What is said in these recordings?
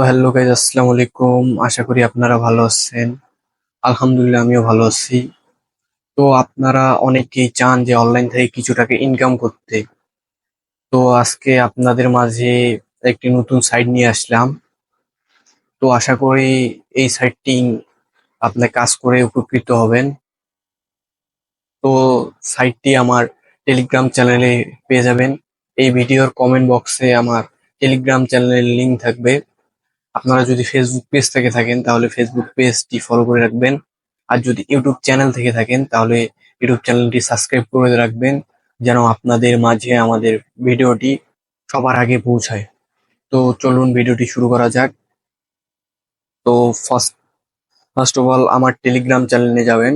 Hello guys, আসসালামু আলাইকুম। আশা করি আপনারা ভালো আছেন। আলহামদুলিল্লাহ, আমিও ভালো আছি। তো আপনারা অনেকেই চান যে অনলাইন থেকে কিছু টাকা ইনকাম করতে। তো আজকে আপনাদের মাঝে একটি নতুন সাইট নিয়ে আসলাম। তো আশা করি এই সাইটটি আপনি কাজ করে উপকৃত হবেন। তো সাইটটি আমার টেলিগ্রাম চ্যানেলে পেয়ে যাবেন। এই ভিডিওর কমেন্ট বক্সে আমার টেলিগ্রাম চ্যানেলের লিংক থাকবে। আপনারা যদি ফেসবুক পেজ থেকে থাকেন তাহলে ফেসবুক পেজটি ফলো করে রাখবেন। আর যদি ইউটিউব চ্যানেল থেকে থাকেন তাহলে ইউটিউব চ্যানেলটি সাবস্ক্রাইব করে রাখবেন, যেন আপনাদের মাঝে আমাদের ভিডিওটি সবার আগে পৌঁছায়। তো চলুন ভিডিওটি শুরু করা যাক। তো ফার্স্ট ফার্স্ট অফ অল আমার টেলিগ্রাম চ্যানেলে যাবেন।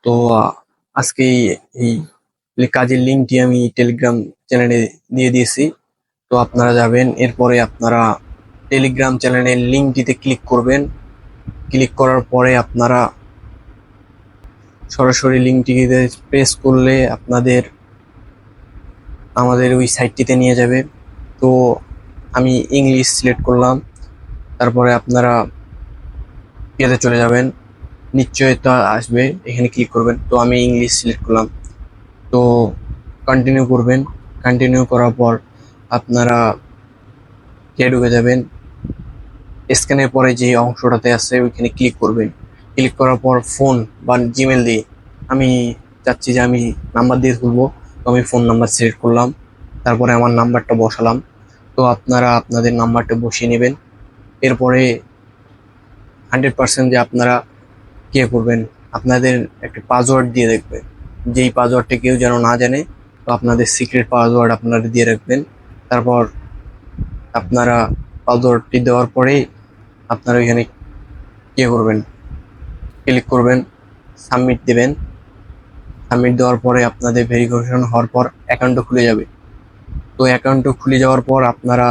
তো আজকে এই কাজের লিঙ্কটি আমি টেলিগ্রাম চ্যানেলে দিয়ে দিয়েছি। তো আপনারা যাবেন, এরপরে আপনারা টেলিগ্রাম চ্যানেলের লিঙ্কটিতে ক্লিক করবেন। ক্লিক করার পরে আপনারা সরাসরি লিঙ্কটিতে প্রেস করলে আপনাদের আমাদের ওই সাইটটিতে নিয়ে যাবে। তো আমি ইংলিশ সিলেক্ট করলাম, তারপরে আপনারা ইয়েতে চলে যাবেন, নিশ্চয়তা আসবে, এখানে ক্লিক করবেন। তো আমি ইংলিশ সিলেক্ট করলাম, তো কন্টিনিউ করবেন। কন্টিনিউ করার পর আপনারা কে ঢুকে যাবেন, স্ক্যানের পরে যে অংশটাতে আছে ওইখানে ক্লিক করবেন। ক্লিক করার পর ফোন বা জিমেল দিয়ে, আমি চাচ্ছি যে আমি নাম্বার দিয়ে খুলবো, তো আমি ফোন নাম্বার সিলেক্ট করলাম, তারপরে আমার নাম্বারটা বসালাম। তো আপনারা আপনাদের নাম্বারটা বসিয়ে নেবেন। এরপরে 100% যে আপনারা কে করবেন, আপনাদের একটা পাসওয়ার্ড দিয়ে দেখবেন, যেই পাসওয়ার্ডটা কেউ যেন না জানে। তো আপনাদের সিক্রেট পাসওয়ার্ড আপনারা দিয়ে রাখবেন। তারপর আপনারা পাসওয়ার্ডটি দেওয়ার পরেই আপনারা এখানে কে করবেন, ক্লিক করবেন, সাবমিট দেবেন। সাবমিট দেওয়ার পরে আপনাদের ভেরিফিকেশন হওয়ার পর অ্যাকাউন্টটা খুলে যাবে। তো অ্যাকাউন্টটা খুলে যাওয়ার পর আপনারা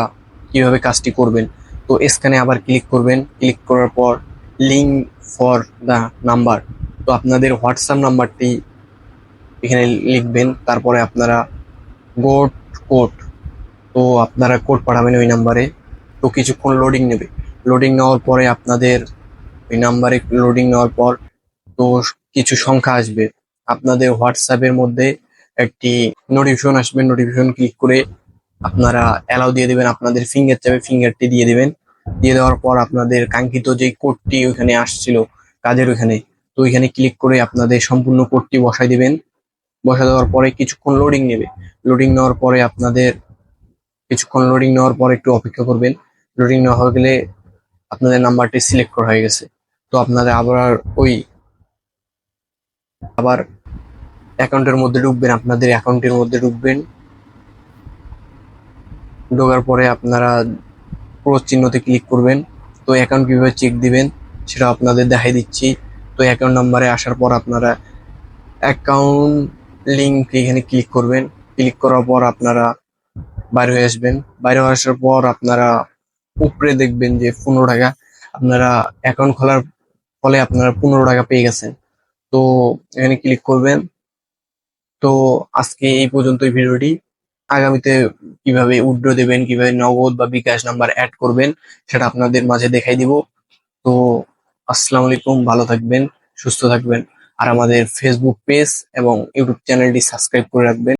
কিভাবে কাজটি করবেন, তো এখানে আবার ক্লিক করবেন। ক্লিক করার পর লিঙ্ক ফর দ্য নাম্বার, তো আপনাদের হোয়াটসঅ্যাপ নাম্বারটি এখানে লিখবেন। তারপরে আপনারা গোট কোড, তো আপনারা কোড পাঠাবেন ওই নাম্বারে। তো কিছুক্ষণ লোডিং নেবে। লোডিং নেওয়ার পরে আপনাদের ওই নাম্বারে লোডিং নেওয়ার পর তো কিছু সংখ্যা আসবে আপনাদের হোয়াটসঅ্যাপের মধ্যে, একটি নোটিফিকেশন আসবে। নোটিফিকেশন ক্লিক করে আপনারা অ্যালাউ দিয়ে দিবেন, আপনাদের ফিঙ্গার চাবে, ফিঙ্গারটি দিয়ে দিবেন। দিয়ে দেওয়ার পর আপনাদের কাঙ্ক্ষিত যে কোডটি ওইখানে আসছিল কাজের ওইখানে, তো ওইখানে ক্লিক করে আপনাদের সম্পূর্ণ কোডটি বসাই দিবেন। বসা দেওয়ার পরে কিছুক্ষণ লোডিং নেবে। লোডিং নেওয়ার পরে আপনাদের কিছুক্ষণ লোডিং নেওয়ার পর একটু অপেক্ষা করবেন। লোডিং নেওয়া হয়ে গেলে আপনাদের নাম্বারটি সিলেক্ট করা হয়ে গেছে। তো আপনাদের আবার অ্যাকাউন্টের মধ্যে ঢুকবেন, আপনাদের অ্যাকাউন্টের মধ্যে ঢুকবেন। ঢোকার পরে আপনারা ক্রস চিহ্নতে ক্লিক করবেন। তো অ্যাকাউন্ট কিভাবে চেক দিবেন সেটা আপনাদের দেখাই দিচ্ছি। তো অ্যাকাউন্ট নাম্বারে আসার পর আপনারা অ্যাকাউন্ট লিঙ্ক এখানে ক্লিক করবেন। ক্লিক করার পর আপনারা বাইরে হয়ে আসবেন। বাইরে হয়ে আসার পর আপনারা উপরে দেখবেন যে 15 টাকা, আপনারা অ্যাকাউন্ট খোলার ফলে আপনারা 15 টাকা পেয়ে গেছেন। তো এখানে ক্লিক করবেন। তো আজকে এই পর্যন্তই ভিডিওটি। আগামীতে কিভাবে উইথড্র দেবেন, কিভাবে নগদ বা বিকাশ নাম্বার অ্যাড করবেন সেটা আপনাদের মাঝে দেখাই দিব। তো আসসালামু আলাইকুম, ভালো থাকবেন, সুস্থ থাকবেন। আর আমাদের ফেসবুক পেজ এবং ইউটিউব চ্যানেলটি সাবস্ক্রাইব করে রাখবেন।